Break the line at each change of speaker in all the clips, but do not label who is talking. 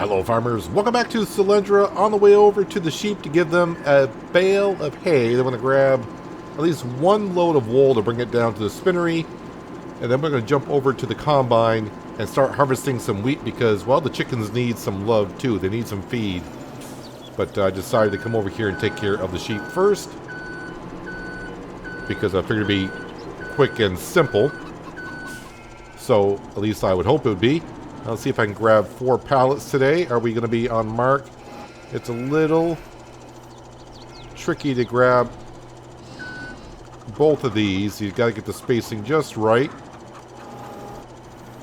Hello farmers, welcome back to Selendra. On the way over to the sheep to give them a bale of hay. They want to grab at least one load of wool to bring it down to the spinnery. And then we're going to jump over to the combine and start harvesting some wheat because, well, the chickens need some love too. They need some feed. But I decided to come over here and take care of the sheep first because I figured it'd be quick and simple. So at least I would hope it would be. Let's see if I can grab 4 pallets today. Are we going to be on mark? It's a little tricky to grab both of these. You've got to get the spacing just right.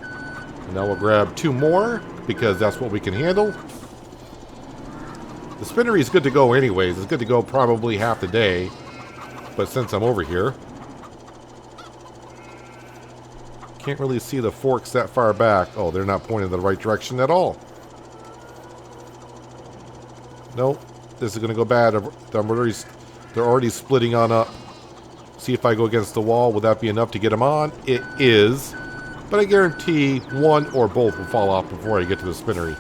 And now we'll grab 2 more because that's what we can handle. The spinnery is good to go anyways. It's good to go probably half the day. But since I'm over here, can't really see the forks that far back. Oh, they're not pointing in the right direction at all. Nope. This is going to go bad. They're already splitting on up. See if I go against the wall. Would that be enough to get them on? It is. But I guarantee one or both will fall off before I get to the spinnery.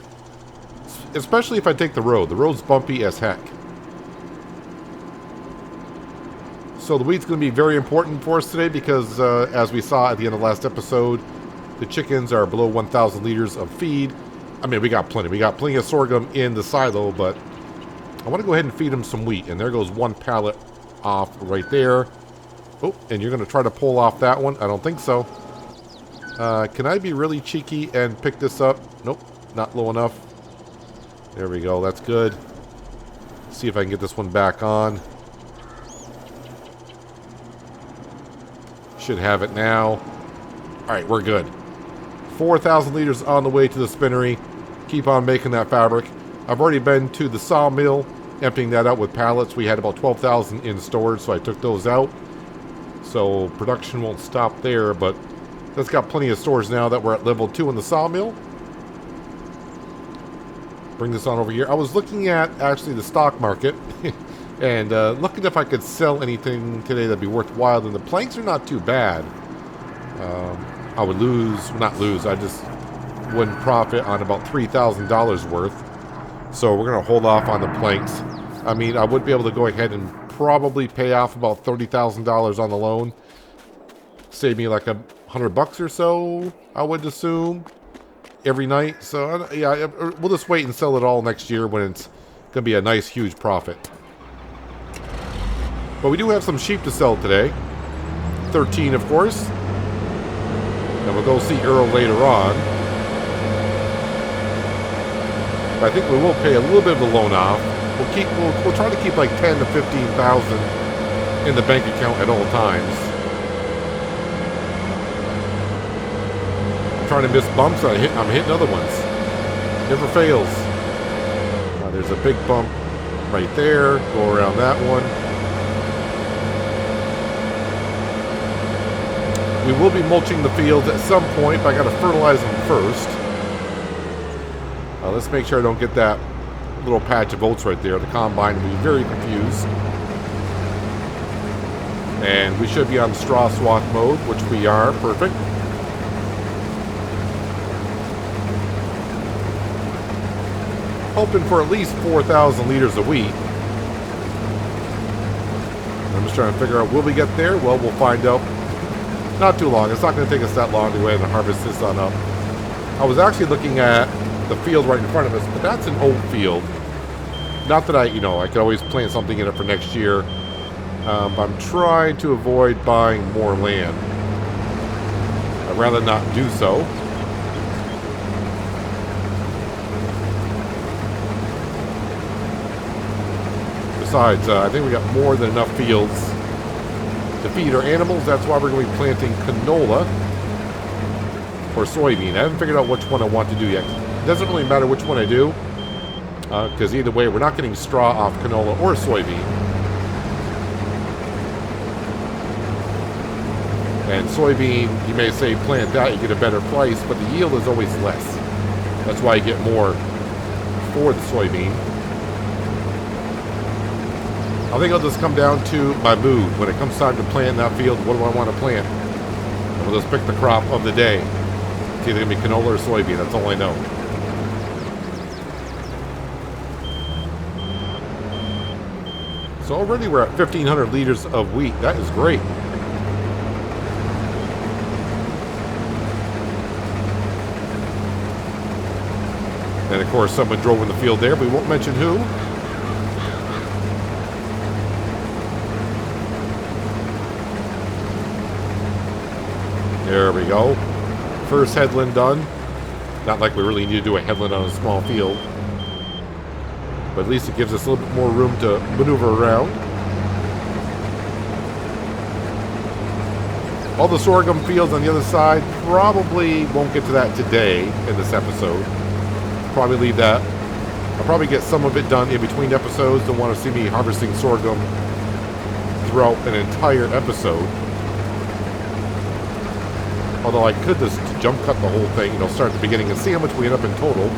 Especially if I take the road. The road's bumpy as heck. So the wheat's going to be very important for us today because, as we saw at the end of the last episode, the chickens are below 1,000 liters of feed. I mean, we got plenty. We got plenty of sorghum in the silo, but I want to go ahead and feed them some wheat. And there goes 1 pallet off right there. Oh, and you're going to try to pull off that one? I don't think so. Can I be really cheeky and pick this up? Nope, not low enough. There we go. That's good. See if I can get this one back on. Should have it now. Alright, we're good. 4,000 liters on the way to the spinnery. Keep on making that fabric. I've already been to the sawmill, emptying that out with pallets. We had about 12,000 in storage, so I took those out. So production won't stop there, but that's got plenty of stores now that we're at level 2 in the sawmill. Bring this on over here. I was looking at, actually, the stock market. And looking if I could sell anything today that'd be worthwhile. And the planks are not too bad. I would not lose, I just wouldn't profit on about $3,000 worth. So we're going to hold off on the planks. I mean, I would be able to go ahead and probably pay off about $30,000 on the loan. Save me like $100 or so, I would assume, every night. So, yeah, we'll just wait and sell it all next year when it's going to be a nice, huge profit. But we do have some sheep to sell today. 13, of course. And we'll go see Earl later on. But I think we will pay a little bit of the loan off. We'll try to keep like 10 to 15,000 in the bank account at all times. I'm trying to miss bumps. I'm hitting other ones. Never fails. There's a big bump right there. Go around that one. We will be mulching the fields at some point, but I got to fertilize them first. Let's make sure I don't get that little patch of oats right there. The combine will be very confused. And we should be on straw swath mode, which we are. Perfect. Hoping for at least 4,000 liters of wheat. I'm just trying to figure out, will we get there? Well, we'll find out. Not too long. It's not going to take us that long to go ahead and harvest this on up. I was actually looking at the field right in front of us, but that's an oat field. Not that I could always plant something in it for next year. But I'm trying to avoid buying more land. I'd rather not do so. Besides, I think we got more than enough fields to feed our animals. That's why we're going to be planting canola or soybean. I haven't figured out which one I want to do yet. It doesn't really matter which one I do, because either way, we're not getting straw off canola or soybean. And soybean, you may say plant that, you get a better price, but the yield is always less. That's why you get more for the soybean. I think it'll just come down to my mood. When it comes time to plant that field, what do I want to plant? And we'll just pick the crop of the day. It's either going to be canola or soybean. That's all I know. So already we're at 1,500 liters of wheat. That is great. And of course, someone drove in the field there. We won't mention who. There we go. First headland done. Not like we really need to do a headland on a small field. But at least it gives us a little bit more room to maneuver around. All the sorghum fields on the other side, probably won't get to that today in this episode. Probably leave that. I'll probably get some of it done in between episodes. Don't want to see me harvesting sorghum throughout an entire episode. Although I could just jump cut the whole thing, start at the beginning and see how much we end up in total.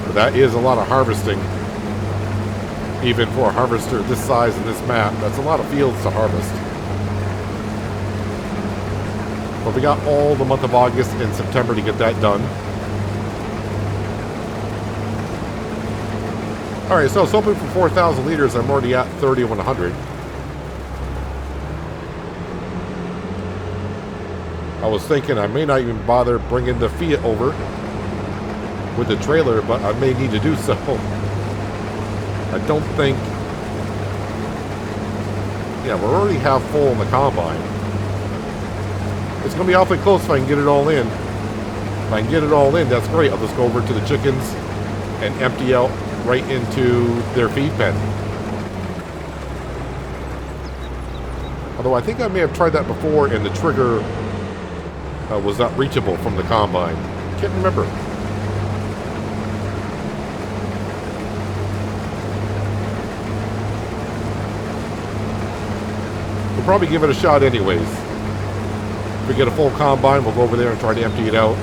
But that is a lot of harvesting. Even for a harvester this size and this map, that's a lot of fields to harvest. But we got all the month of August and September to get that done. Alright, so I was hoping for 4,000 liters. I'm already at 3,100. I was thinking I may not even bother bringing the Fiat over with the trailer, but I may need to do so. I don't think... Yeah, we're already half full in the combine. It's going to be awfully close if I can get it all in. If I can get it all in, that's great. I'll just go over to the chickens and empty out right into their feed pen. Although I think I may have tried that before and the trigger was not reachable from the combine. Can't remember. We'll probably give it a shot anyways. If we get a full combine, we'll go over there and try to empty it out.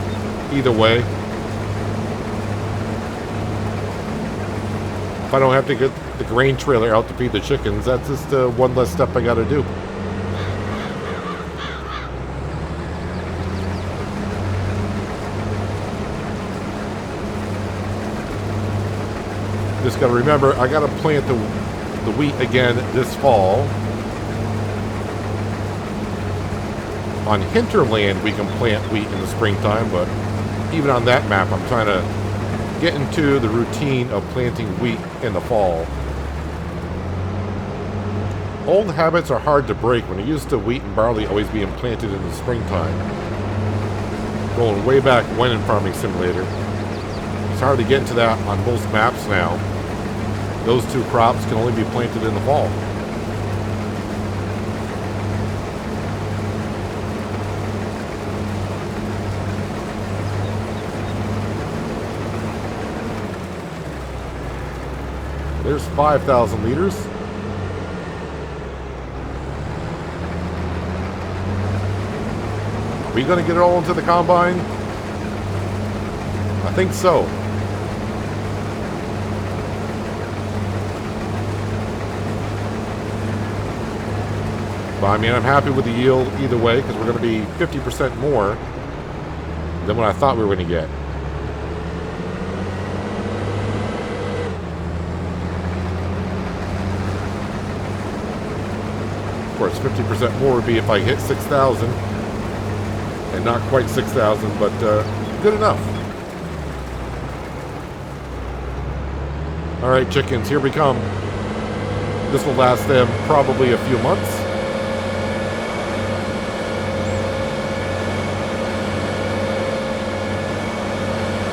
Either way. If I don't have to get the grain trailer out to feed the chickens, that's just one less step I gotta do. Just gotta remember, I gotta plant the wheat again this fall. On hinterland, we can plant wheat in the springtime, but even on that map, I'm trying to get into the routine of planting wheat in the fall. Old habits are hard to break when you're used to wheat and barley always being planted in the springtime. Going way back when in Farming Simulator. It's hard to get into that on most maps now. Those two crops can only be planted in the fall. There's 5,000 liters. Are we going to get it all into the combine? I think so. But I mean, I'm happy with the yield either way because we're going to be 50% more than what I thought we were going to get. Of course, 50% more would be if I hit 6,000. And not quite 6,000, but good enough. Alright, chickens, here we come. This will last them probably a few months.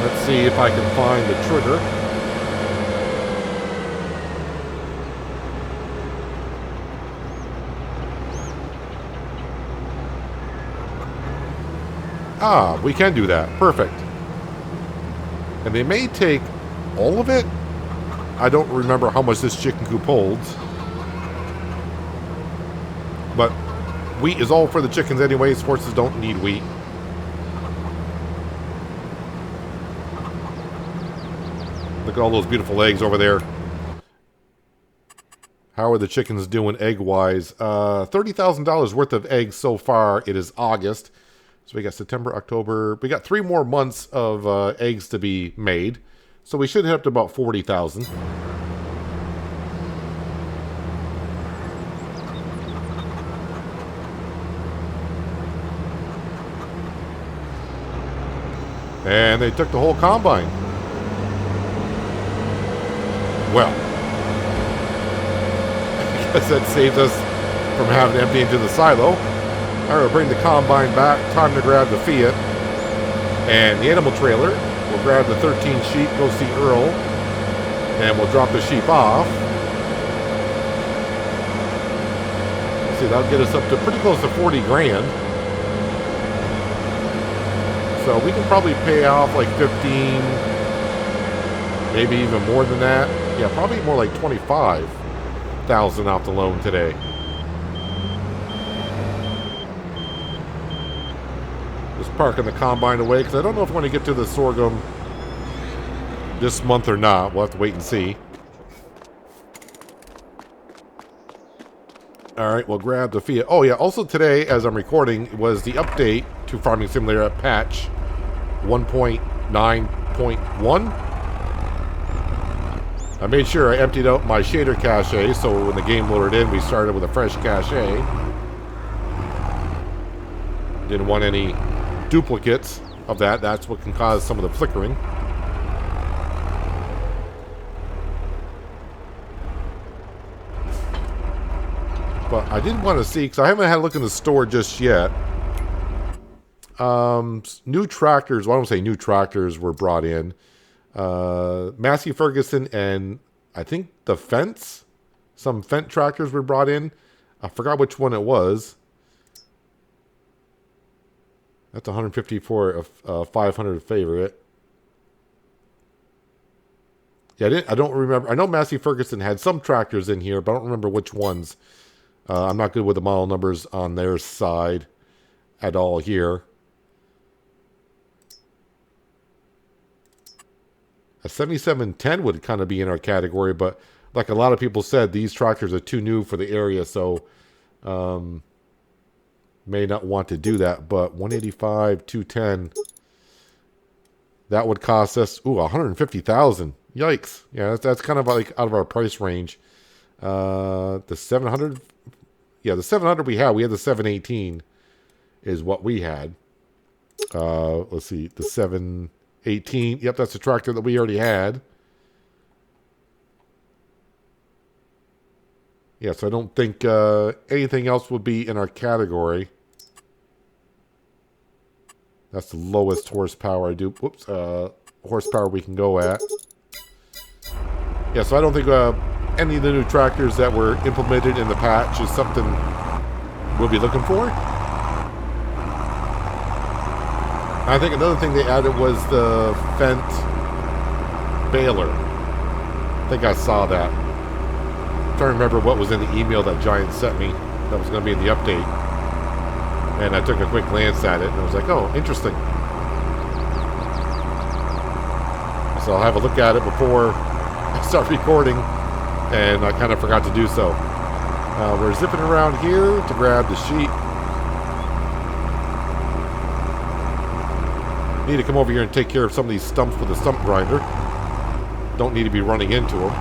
Let's see if I can find the trigger. Ah, we can do that. Perfect. And they may take all of it. I don't remember how much this chicken coop holds. But wheat is all for the chickens anyways. Horses don't need wheat. Look at all those beautiful eggs over there. How are the chickens doing egg-wise? $30,000 worth of eggs so far. It is August. So we got September, October. We got 3 more months of eggs to be made. So we should hit up to about 40,000. And they took the whole combine. Well, I guess that saves us from having to empty into the silo. All right, we'll bring the combine back. Time to grab the Fiat and the animal trailer. We'll grab the 13 sheep, go see Earl, and we'll drop the sheep off. Let's see, that'll get us up to pretty close to 40 grand. So we can probably pay off like 15, maybe even more than that. Yeah, probably more like 25,000 off the loan today. Just parking the combine away because I don't know if we're going to get to the sorghum this month or not. We'll have to wait and see. All right, we'll grab the Fiat. Oh yeah, also today, as I'm recording, was the update to Farming Simulator patch 1.9.1. I made sure I emptied out my shader cache, so when the game loaded in, we started with a fresh cache. Didn't want any duplicates of that. That's what can cause some of the flickering. But I did want to see, because I haven't had a look in the store just yet. New tractors, well, I don't say new tractors were brought in. Massey Ferguson and I think the Fence, some Fendt tractors were brought in. I forgot which one it was. That's 150 for a 500 favorite. Yeah, I don't remember. I know Massey Ferguson had some tractors in here, but I don't remember which ones. I'm not good with the model numbers on their side at all here. A 7710 would kind of be in our category, but like a lot of people said, these tractors are too new for the area, so may not want to do that. But 185, 210, that would cost us, ooh, 150,000. Yikes. Yeah, that's kind of like out of our price range. The 700, yeah, the 700 we had the 718 is what we had. Let's see, the 718, yep, that's the tractor that we already had. Yeah, so I don't think anything else would be in our category. That's the lowest horsepower I do. Whoops, horsepower we can go at. Yeah, so I don't think any of the new tractors that were implemented in the patch is something we'll be looking for. I think another thing they added was the Fendt baler. I think I saw that. I'm trying to remember what was in the email that Giant sent me that was going to be in the update. And I took a quick glance at it and I was like, oh, interesting. So I'll have a look at it before I start recording, and I kind of forgot to do so. We're zipping around here to grab the sheep. Need to come over here and take care of some of these stumps with a stump grinder. Don't need to be running into them.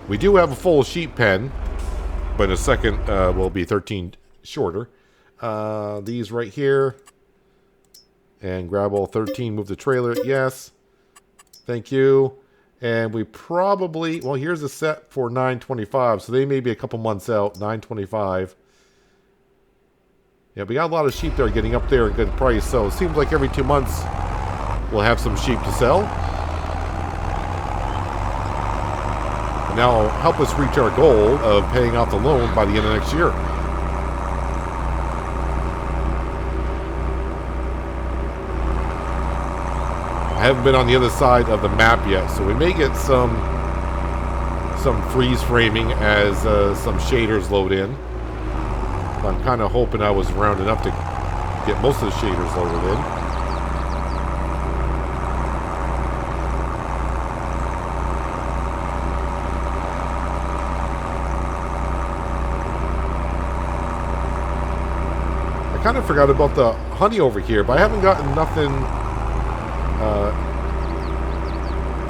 We do have a full sheep pen, but in a second will be 13 shorter. These right here. And grab all 13, move the trailer. Yes. Thank you. And we probably, well, here's a set for 925, so they may be a couple months out. 925. Yeah, we got a lot of sheep there getting up there at a good price, so it seems like every 2 months we'll have some sheep to sell. And that'll help us reach our goal of paying off the loan by the end of next year. I haven't been on the other side of the map yet, so we may get some freeze framing as some shaders load in. But I'm kind of hoping I was around enough to get most of the shaders loaded in. I kind of forgot about the honey over here, but I haven't gotten nothing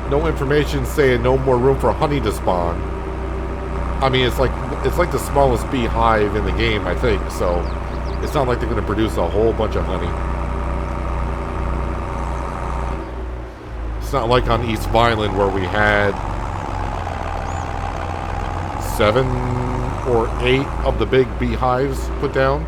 No information saying no more room for honey to spawn. I mean, it's like the smallest beehive in the game, I think. So it's not like they're going to produce a whole bunch of honey. It's not like on East Violin where we had 7 or 8 of the big beehives put down.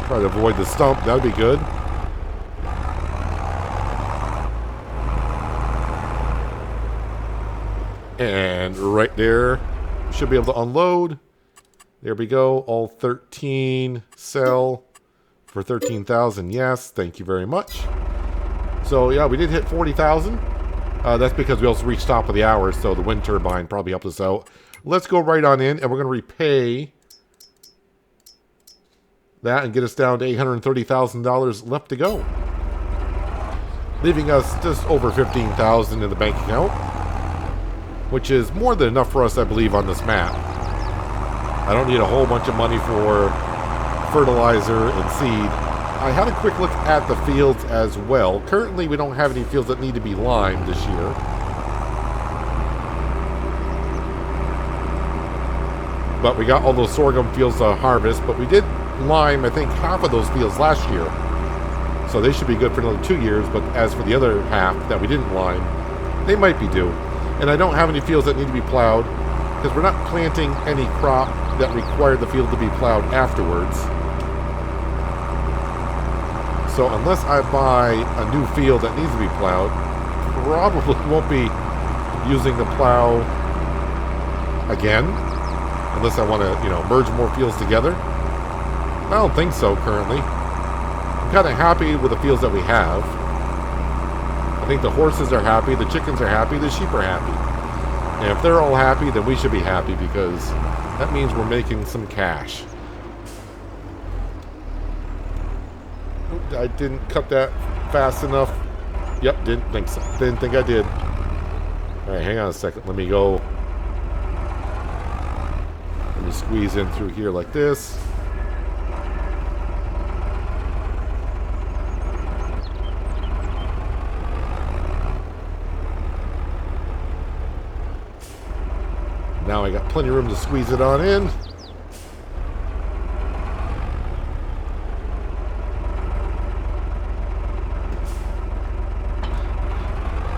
Try to avoid the stump, that would be good. And right there, should be able to unload. There we go. All 13 sell for 13,000. Yes, thank you very much. So yeah, we did hit 40,000. That's because we also reached top of the hour, so the wind turbine probably helped us out. Let's go right on in, and we're going to repay that and get us down to $830,000 left to go, leaving us just over 15,000 in the bank account, which is more than enough for us, I believe, on this map. I don't need a whole bunch of money for fertilizer and seed. I had a quick look at the fields as well. Currently, we don't have any fields that need to be limed this year. But we got all those sorghum fields to harvest, but we did lime, I think, half of those fields last year. So they should be good for another 2 years, but as for the other half that we didn't lime, they might be due. And I don't have any fields that need to be plowed, because we're not planting any crop that required the field to be plowed afterwards. So unless I buy a new field that needs to be plowed, probably won't be using the plow again, unless I want to, merge more fields together. I don't think so currently. I'm kind of happy with the fields that we have. I think the horses are happy, the chickens are happy, the sheep are happy. And if they're all happy, then we should be happy, because that means we're making some cash. I didn't cut that fast enough. Yep, didn't think so. Didn't think I did. All right, hang on a second. Let me go. Let me squeeze in through here like this. Now I got plenty of room to squeeze it on in.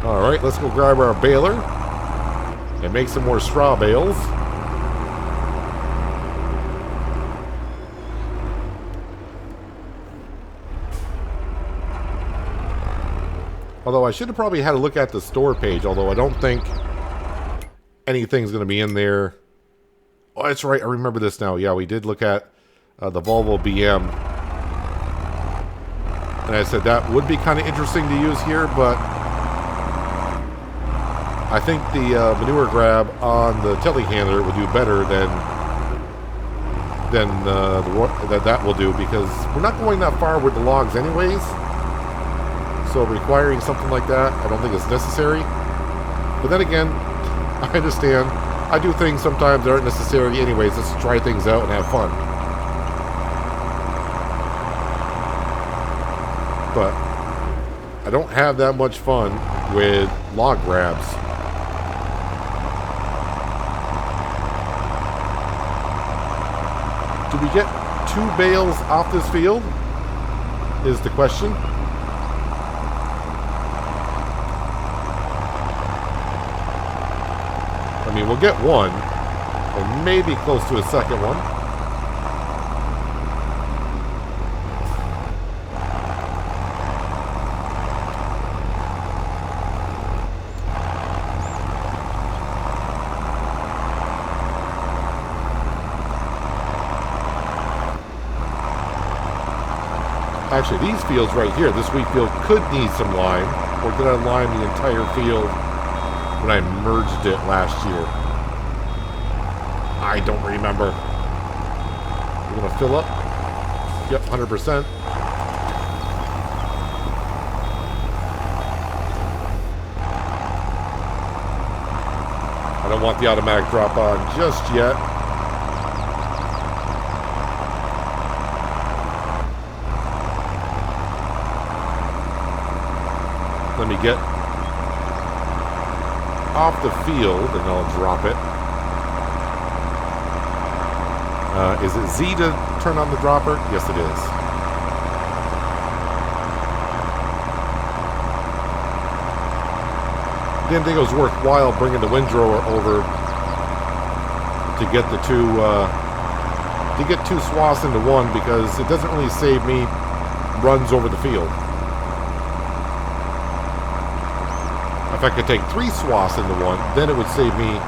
Alright, let's go grab our baler and make some more straw bales. Although I should have probably had a look at the store page, although I don't think anything's going to be in there. Oh, that's right. I remember this now. Yeah, we did look at the Volvo BM. And I said that would be kind of interesting to use here, but I think the manure grab on the telehandler would do better than that will do, because we're not going that far with the logs anyways. So requiring something like that, I don't think it's necessary. But then again, I understand. I do things sometimes that aren't necessary anyways. Let's try things out and have fun. But I don't have that much fun with log grabs. Do we get 2 bales off this field? Is the question. I mean, we'll get one, or maybe close to a second one. Actually, these fields right here, this wheat field could need some lime, or did I lime the entire field when I merged it last year? I don't remember. We're going to fill up. Yep, 100%. don't want the automatic drop on just yet. Let me get off the field and I'll drop it. Is it Z to turn on the dropper? Yes, it is. Didn't think it was worthwhile bringing the windrower over to get the two swaths into one, because it doesn't really save me runs over the field. If I could take 3 swaths into one, then it would save me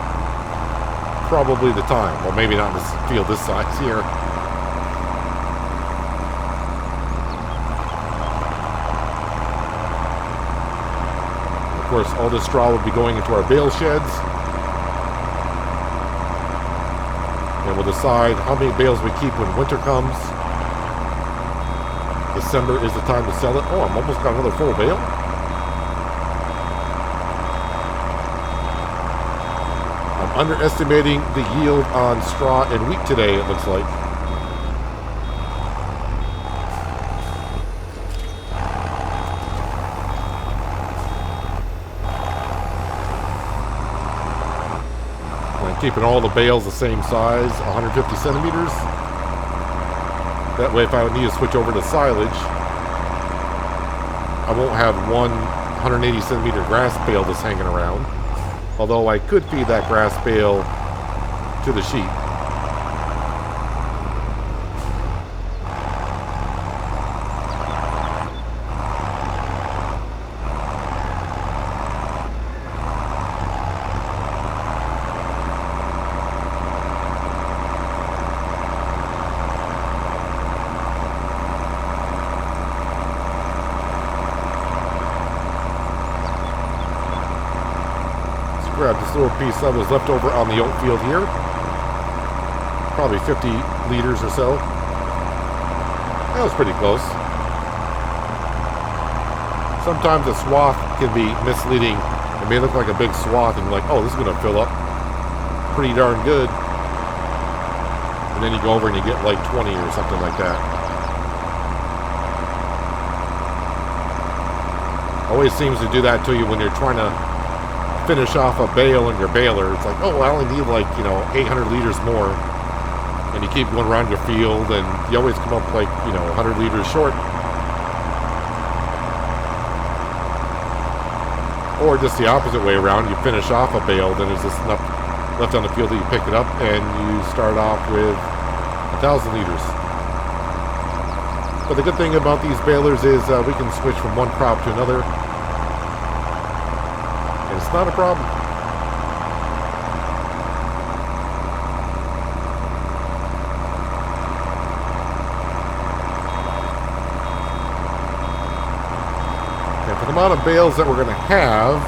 probably the time. Well, maybe not in this field this size here. Of course, all this straw will be going into our bale sheds. And we'll decide how many bales we keep when winter comes. December is the time to sell it. Oh, I'm almost got another full bale. I'm underestimating the yield on straw and wheat today, it looks like. Keeping all the bales the same size, 150 centimeters. That way, if I would need to switch over to silage, I won't have one 180 centimeter grass bale that's hanging around. Although I could feed that grass bale to the sheep. Grab this little piece that was left over on the oat field here. Probably 50 liters or so. That was pretty close. Sometimes a swath can be misleading. It may look like a big swath and you're like, oh, this is going to fill up pretty darn good. And then you go over and you get like 20 or something like that. Always seems to do that to you when you're trying to finish off a bale in your baler. It's like, oh, I only need like, 800 liters more. And you keep going around your field and you always come up like, 100 liters short. Or just the opposite way around. You finish off a bale, then there's just enough left on the field that you pick it up and you start off with 1,000 liters. But the good thing about these balers is we can switch from one crop to another. It's not a problem. And for the amount of bales that we're going to have,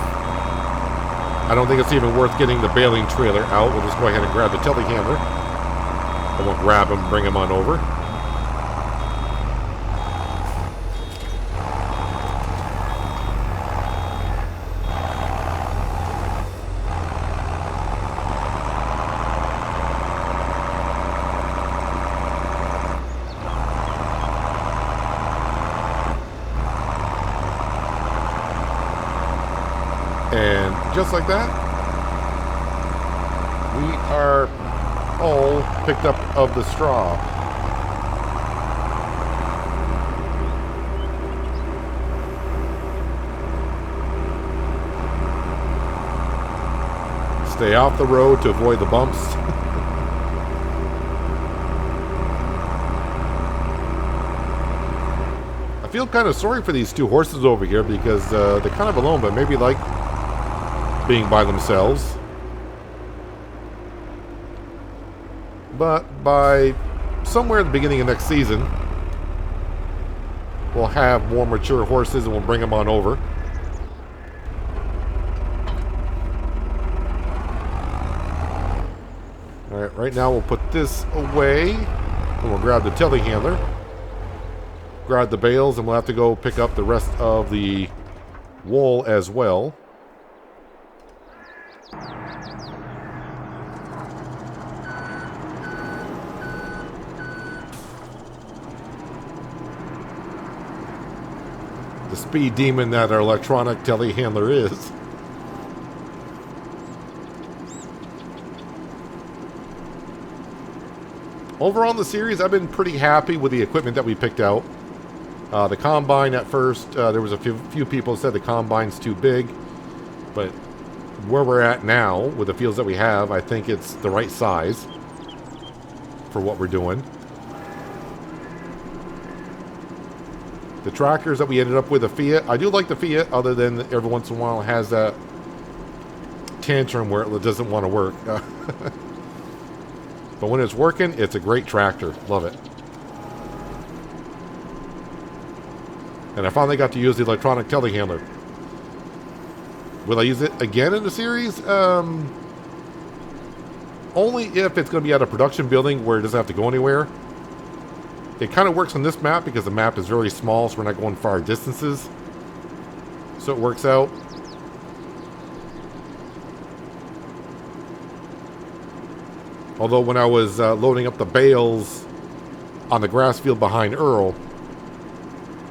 I don't think it's even worth getting the baling trailer out. We'll just go ahead and grab the telehandler. And we'll grab them, bring them on over. And just like that, we are all picked up of the straw. Stay off the road to avoid the bumps. I feel kind of sorry for these 2 horses over here because they're kind of alone, but maybe like being by themselves. But by somewhere at the beginning of next season, we'll have more mature horses and we'll bring them on over. Alright, right now we'll put this away and we'll grab the telehandler, grab the bales, and we'll have to go pick up the rest of the wool as well. The speed demon that our electronic telehandler is. Overall in the series, I've been pretty happy with the equipment that we picked out. The Combine at first, there was a few people said the Combine's too big. But where we're at now, with the fields that we have, I think it's the right size for what we're doing. The tractors that we ended up with, the Fiat, I do like the Fiat, other than every once in a while it has that tantrum where it doesn't want to work. But when it's working, it's a great tractor. Love it. And I finally got to use the electronic telehandler. Will I use it again in the series? Only if it's going to be at a production building where it doesn't have to go anywhere. It kind of works on this map because the map is very small, so we're not going far distances. So it works out. Although when I was loading up the bales on the grass field behind Earl,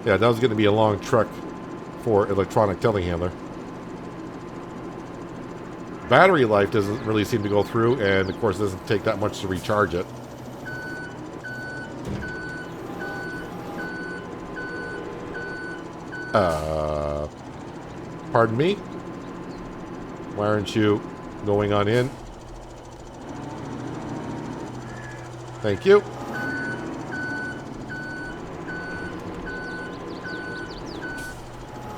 yeah, that was going to be a long trek for electronic telehandler. Battery life doesn't really seem to go through, and of course it doesn't take that much to recharge it. Pardon me? Why aren't you going on in? Thank you.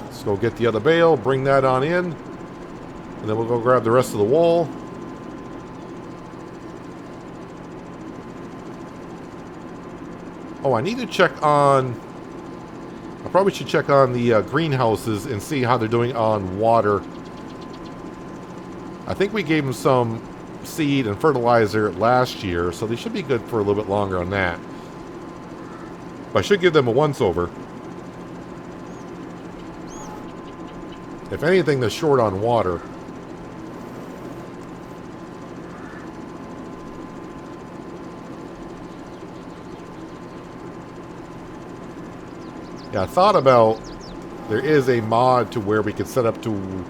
Let's go get the other bale, bring that on in, and then we'll go grab the rest of the wool. Oh, I need to check on... I probably should check on the greenhouses and see how they're doing on water. I think we gave them some seed and fertilizer last year, so they should be good for a little bit longer on that. But I should give them a once-over. If anything, they're short on water. Yeah, I thought about, there is a mod to where we could set up to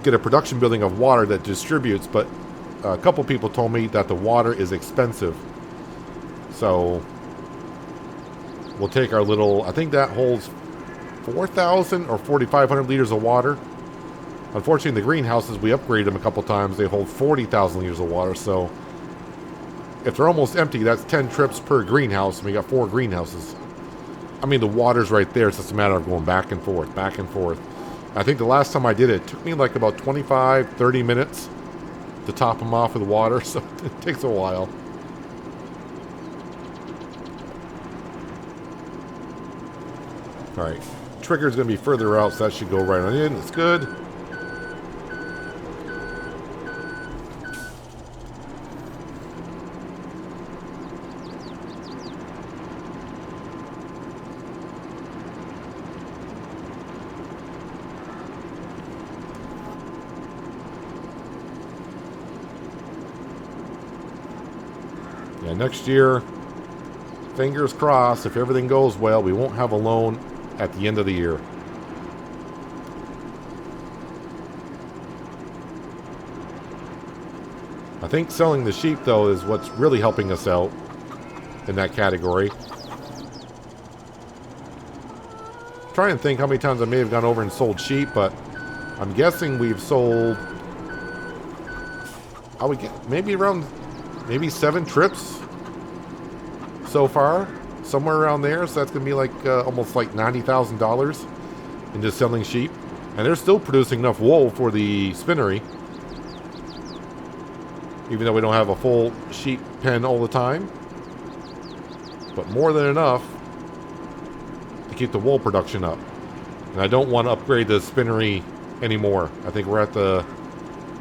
get a production building of water that distributes, but a couple people told me that the water is expensive. So we'll take our little, I think that holds 4,000 or 4,500 liters of water. Unfortunately, the greenhouses, we upgraded them a couple times. They hold 40,000 liters of water, so if they're almost empty, that's 10 trips per greenhouse, and we got 4 greenhouses. I mean, the water's right there. It's just a matter of going back and forth, back and forth. I think the last time I did it, it took me like about 25, 30 minutes to top them off with water, so it takes a while. Alright, trigger's going to be further out, so that should go right on in. It's good. Yeah, next year, fingers crossed, if everything goes well, we won't have a loan at the end of the year. I think selling the sheep, though, is what's really helping us out in that category. Try and think how many times I may have gone over and sold sheep, but I'm guessing we've sold, I would get maybe around 7 trips so far, somewhere around there. So that's gonna be like almost like $90,000 in just selling sheep, and they're still producing enough wool for the spinnery, even though we don't have a full sheep pen all the time, but more than enough to keep the wool production up. And I don't want to upgrade the spinnery anymore. I think we're at the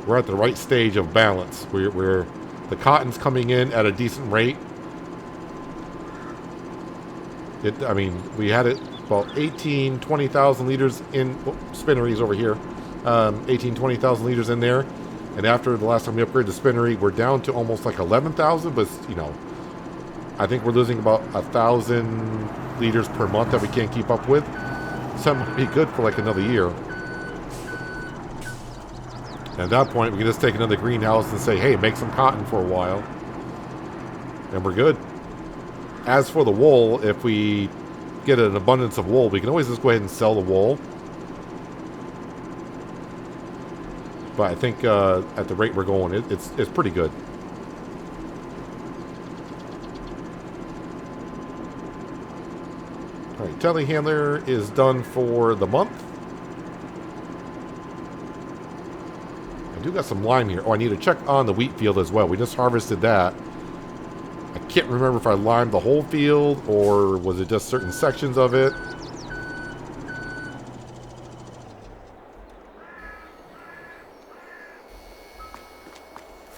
right stage of balance. We're the cotton's coming in at a decent rate. I mean, we had it about 20,000 liters in spinneries over here. 20,000 liters in there. And after the last time we upgraded the spinnery, we're down to almost like 11,000, but, you know, I think we're losing about 1,000 liters per month that we can't keep up with. So that might be good for like another year. And at that point, we can just take another greenhouse and say, hey, make some cotton for a while. And we're good. As for the wool, if we get an abundance of wool, we can always just go ahead and sell the wool. But I think at the rate we're going, it's pretty good. All right, telehandler is done for the month. I do got some lime here. Oh, I need to check on the wheat field as well. We just harvested that. I can't remember if I limed the whole field or was it just certain sections of it.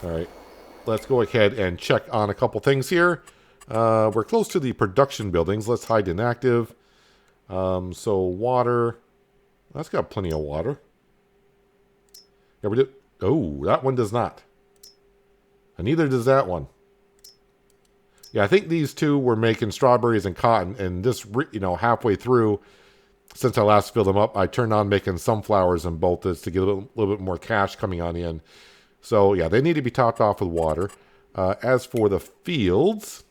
All right, let's go ahead and check on a couple things here. We're close to the production buildings. Let's hide inactive. So water. That's got plenty of water. Yeah, we do. Oh, that one does not. And neither does that one. Yeah, I think these two were making strawberries and cotton. And this, halfway through, since I last filled them up, I turned on making sunflowers and both this to get a little bit more cash coming on in. So, yeah, they need to be topped off with water. As for the fields,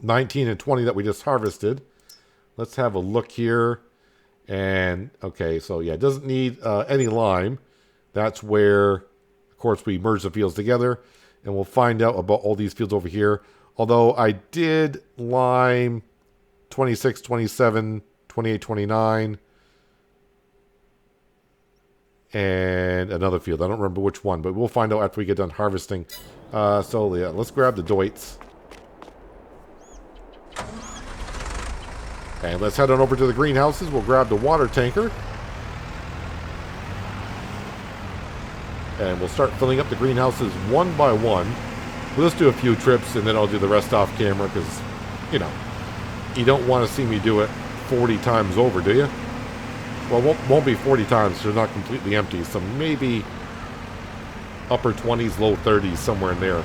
19 and 20 that we just harvested, let's have a look here. And, okay, so, yeah, it doesn't need any lime. That's where, of course, we merge the fields together. And we'll find out about all these fields over here. Although I did lime 26, 27, 28, 29. And another field. I don't remember which one, but we'll find out after we get done harvesting. So, yeah, let's grab the Deutz. And let's head on over to the greenhouses. We'll grab the water tanker. And we'll start filling up the greenhouses one by one. We'll just do a few trips, and then I'll do the rest off camera, because, you don't want to see me do it 40 times over, do you? Well, it won't be 40 times, so they're not completely empty. So maybe upper 20s, low 30s, somewhere in there.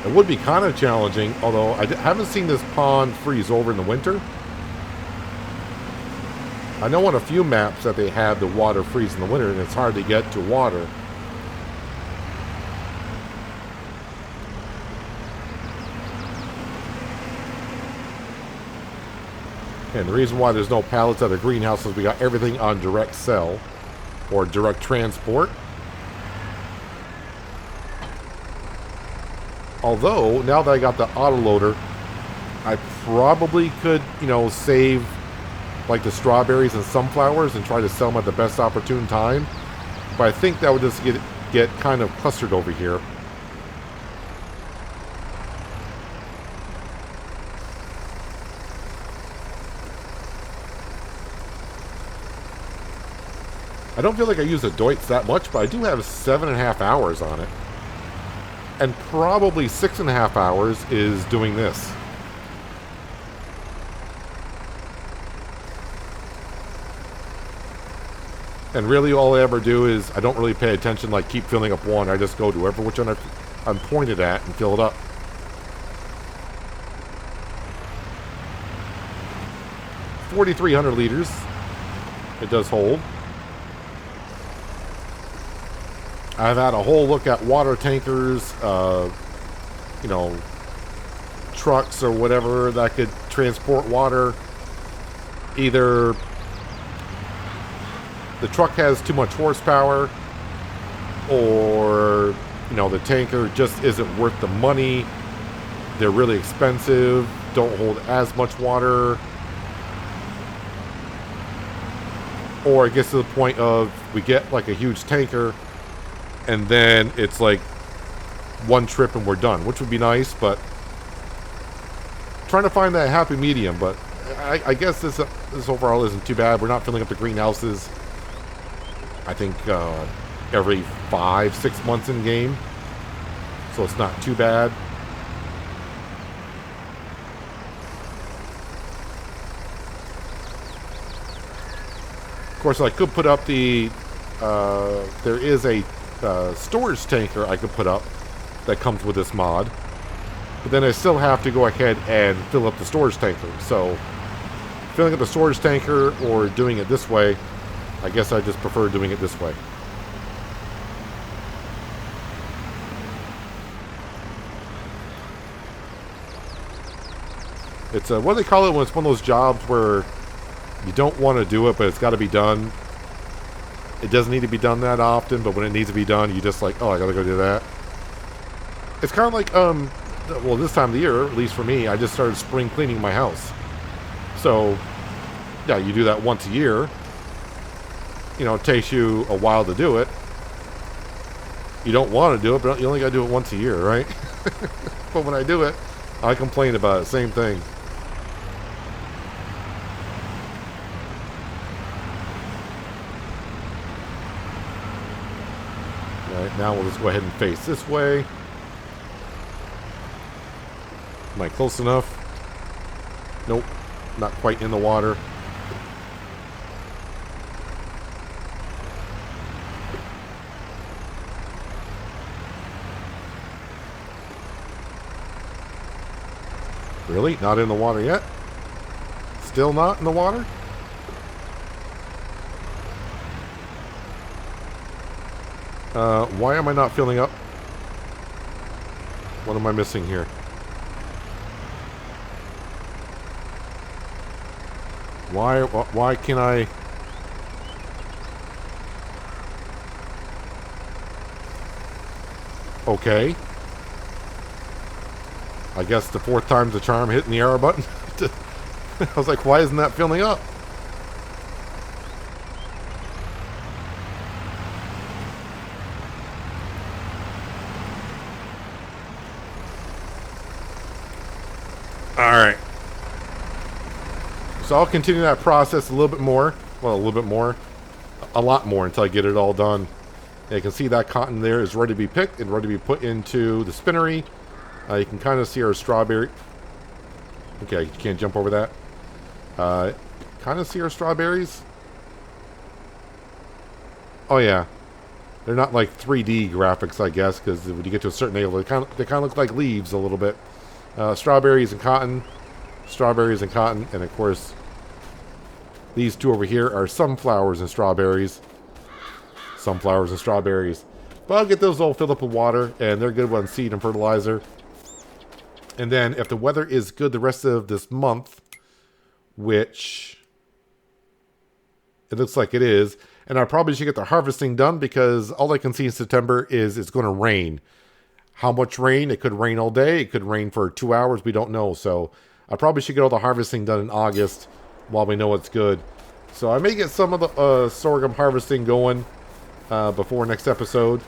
It would be kind of challenging, although I haven't seen this pond freeze over in the winter. I know on a few maps that they have the water freeze in the winter, and it's hard to get to water. And the reason why there's no pallets at the greenhouse is we got everything on direct sell or direct transport. Although, now that I got the autoloader, I probably could, save like the strawberries and sunflowers and try to sell them at the best opportune time. But I think that would just get kind of clustered over here. I don't feel like I use the Deutz that much, but I do have 7.5 hours on it. And probably 6.5 hours is doing this. And really all I ever do is, I don't really pay attention, like keep filling up one. I just go to wherever which one I'm pointed at and fill it up. $4,300 liters. It does hold. I've had a whole look at water tankers, trucks or whatever that could transport water. Either the truck has too much horsepower, or, the tanker just isn't worth the money. They're really expensive, don't hold as much water. Or it gets to the point of, we get like a huge tanker, and then it's like one trip and we're done, which would be nice, but trying to find that happy medium. But I guess this overall isn't too bad. We're not filling up the greenhouses, I think, every 5-6 months in game, so it's not too bad. Of course, I could put up the... there is a storage tanker I could put up that comes with this mod. But then I still have to go ahead and fill up the storage tanker. So, filling up the storage tanker or doing it this way, I guess I just prefer doing it this way. It's what do they call it when it's one of those jobs where you don't want to do it, but it's got to be done. It doesn't need to be done that often, but when it needs to be done, you just like, oh, I got to go do that. It's kind of like, well, this time of the year, at least for me, I just started spring cleaning my house. So, yeah, you do that once a year. You know, it takes you a while to do it. You don't want to do it, but you only got to do it once a year, right? But when I do it, I complain about it. Same thing. Alright, now we'll just go ahead and face this way. Am I close enough? Nope. Not quite in the water. Really? Not in the water yet? Still not in the water? Why am I not filling up? What am I missing here? Why can't I... Okay. I guess the fourth time's the charm hitting the arrow button. I was like, why isn't that filling up? Alright. So I'll continue that process a little bit more. Well, a little bit more. A lot more until I get it all done. And you can see that cotton there is ready to be picked and ready to be put into the spinnery. You can kind of see our strawberry. Okay, you can't jump over that. Kind of see our strawberries. Oh yeah, they're not like 3D graphics, I guess, because when you get to a certain angle, they kind of look like leaves a little bit. Strawberries and cotton, and of course, these two over here are sunflowers and strawberries. Sunflowers and strawberries. But I'll get those all filled up with water, and they're good on seed and fertilizer. And then, if the weather is good the rest of this month, which it looks like it is, and I probably should get the harvesting done because all I can see in September is it's going to rain. How much rain? It could rain all day. It could rain for 2 hours. We don't know. So I probably should get all the harvesting done in August while we know it's good. So I may get some of the sorghum harvesting going before next episode.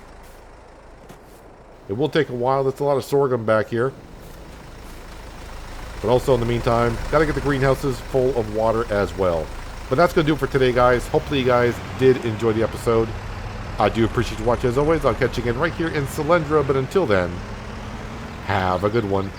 It will take a while. There's a lot of sorghum back here. But also in the meantime, got to get the greenhouses full of water as well. But that's going to do it for today, guys. Hopefully you guys did enjoy the episode. I do appreciate you watching as always. I'll catch you again right here in Selendra. But until then, have a good one.